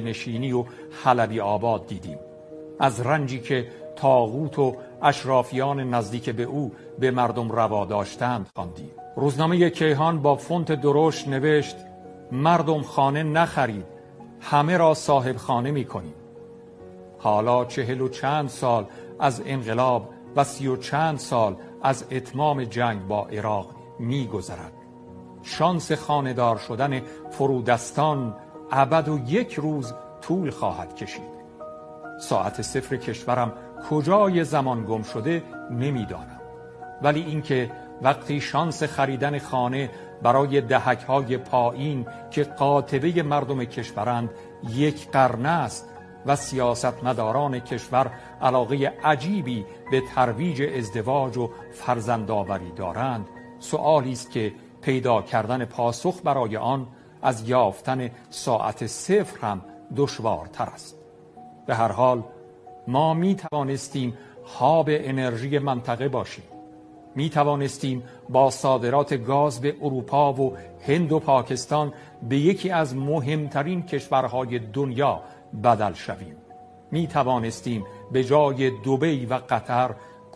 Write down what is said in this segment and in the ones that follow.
نشینی و حلبی آباد دیدیم. از رنجی که طاغوت و اشرافیان نزدیک به او به مردم روا داشتند خواندیم. روزنامه کیهان با فونت درشت نوشت: مردم خانه نخرید، همه را صاحب خانه می کنیم. حالا 40 و چند سال از انقلاب و 30 و چند سال از اتمام جنگ با عراق می گذرد. شانس خانه‌دار شدن فرودستان ابد و 1 روز طول خواهد کشید. ساعت صفر کشورم کجای زمان گم شده نمیدانم، ولی اینکه وقتی شانس خریدن خانه برای دهک‌های پایین که قاطبه مردم کشورند 1 قرن است و سیاستمداران کشور علاقه عجیبی به ترویج ازدواج و فرزندآوری دارند، سؤالی است که پیدا کردن پاسخ برای آن از یافتن ساعت صفر هم دشوارتر است. به هر حال ما می توانستیم هاب انرژی منطقه باشیم. می توانستیم با صادرات گاز به اروپا و هند و پاکستان به یکی از مهمترین کشورهای دنیا بدل شویم. می توانستیم به جای دبی و قطر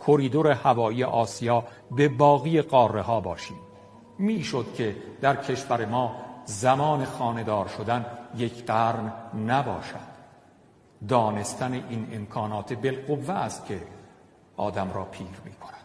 کریدور هوایی آسیا به باقی قاره ها باشیم. می شد که در کشور ما زمان خانه‌دار شدن 1 قرن نباشد. دانستن این امکانات بالقوه است که آدم را پیر می کند.